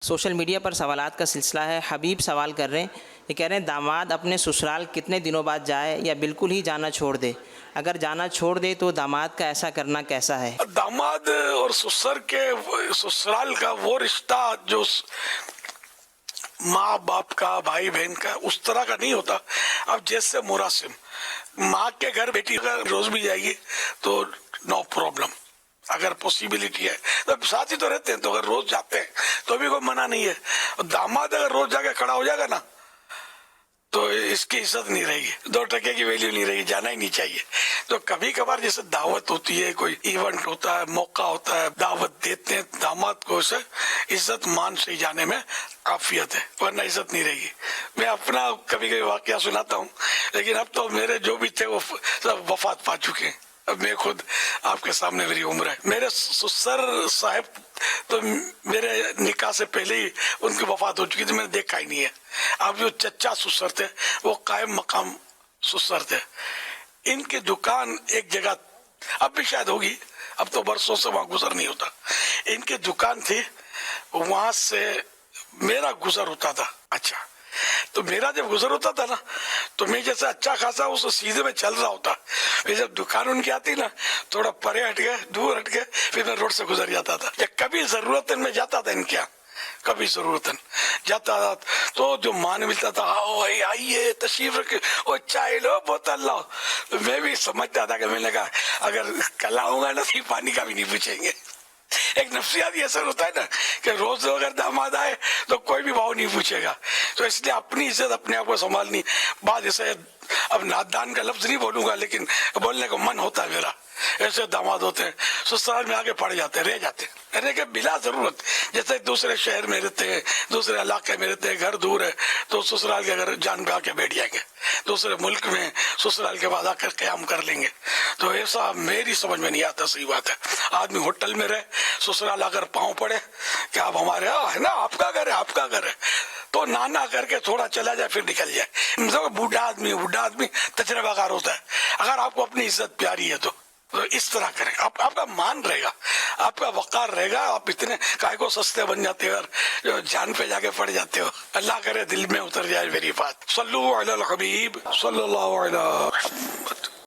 Social media پر سوالات کا سلسلہ ہے. حبیب سوال کر رہے ہیں، یہ کہہ رہے ہیں داماد اپنے سسرال کتنے دنوں بعد جائے یا بالکل ہی جانا چھوڑ دے؟ اگر جانا چھوڑ دے تو داماد کا ایسا کرنا کیسا ہے؟ داماد اور سسر کے سسرال کا وہ رشتہ جو ماں باپ کا بھائی بہن کا اس طرح کا نہیں ہوتا. اب جیسے مراسم ماں کے گھر بیٹی اگر روز بھی جائے گی تو نو پرابلم، اگر پوسیبلٹی ہے تو ساتھ ہی تو رہتے ہیں، تو اگر روز جاتے ہیں تو بھی کوئی منع نہیں ہے. داماد اگر روز جا کے کھڑا ہو جائے گا نا تو اس کی عزت نہیں رہے گی، 2 ٹکے کی ویلیو نہیں رہے گی، جانا ہی نہیں چاہیے. تو کبھی کبھار جیسے دعوت ہوتی ہے، کوئی ایونٹ ہوتا ہے، موقع ہوتا ہے، دعوت دیتے ہیں داماد کو، اسے عزت مان سے جانے میں عافیت ہے، ورنہ عزت نہیں رہے گی. میں اپنا کبھی کبھی واقعہ سناتا ہوں، لیکن اب تو میرے جو بھی تھے وہ سب وفات پا چکے ہیں. اب میں خود آپ کے سامنے میری عمر ہے. میرے سسر صاحب تو میرے نکاح سے پہلے ہی ان کی وفات ہو چکی تھی، میں نے دیکھا ہی نہیں ہے. اب جو چچا سسر تھے وہ قائم مقام سسر تھے. ان کی دکان ایک جگہ اب بھی شاید ہوگی، اب تو برسوں سے وہاں گزر نہیں ہوتا. ان کی دکان تھی، وہاں سے میرا گزر ہوتا تھا. اچھا، تو میرا جب گزر ہوتا تھا نا تو میں جیسے اچھا خاصا اس سیدھے میں چل رہا ہوتا، پھر جب دکان ان کی آتی نا تھوڑا پرے ہٹ گئے، دور ہٹ گئے، پھر میں روڈ سے گزر جاتا تھا. یا کبھی ضرورت میں جاتا تھا ان کے یہاں، کبھی ضرورت جاتا تھا تو جو مان ملتا تھا، آؤ آئیے تشریف رکھے، وہ چائے لو بوتل لو. میں بھی سمجھتا تھا کہ میں نے کہا اگر کل آؤں گا نا تو پانی کا بھی نہیں پوچھیں گے. ایک نفسیاتی اثر ہوتا ہے نا کہ روز اگر داماد آئے تو کوئی بھی بھاؤ نہیں پوچھے گا. تو اس لیے اپنی عزت اپنے آپ کو سنبھالنی. بعد ایسے اب نادان کا لفظ نہیں بولوں گا لیکن بولنے کو من ہوتا ہے میرا. ایسے داماد ہوتے ہیں سسرال میں آگے پڑ جاتے ہیں، رہ جاتے ہیں، رہنے کے بلا ضرورت. جیسے دوسرے شہر میں رہتے ہیں، دوسرے علاقے میں رہتے ہیں، گھر دور ہے تو سسرال کے گھر جان پہ آ کے بیٹھ جائیں گے. دوسرے ملک میں سسرال کے بعد آ کر قیام کر لیں گے. تو ایسا میری سمجھ میں نہیں آتا. صحیح بات ہے، آدمی ہوٹل میں رہے، سسرال اگر پاؤں پڑے کہ آپ ہمارے ہے نا، آپ کا گھر ہے، آپ کا گھر ہے، تو نانا کر کے تھوڑا چلا جائے پھر نکل جائے. بوڑھا آدمی تجربہ کار ہوتا ہے. اگر آپ کو اپنی عزت پیاری ہے تو اس طرح کریں، آپ کا مان رہے گا، آپ کا وقار رہے گا. آپ اتنے کائے کو سستے بن جاتے ہو اور جان پہ جا کے پڑ جاتے ہو. اللہ کرے دل میں اتر جائے میری بات. صلو علی الحبیب صلی اللہ علیہ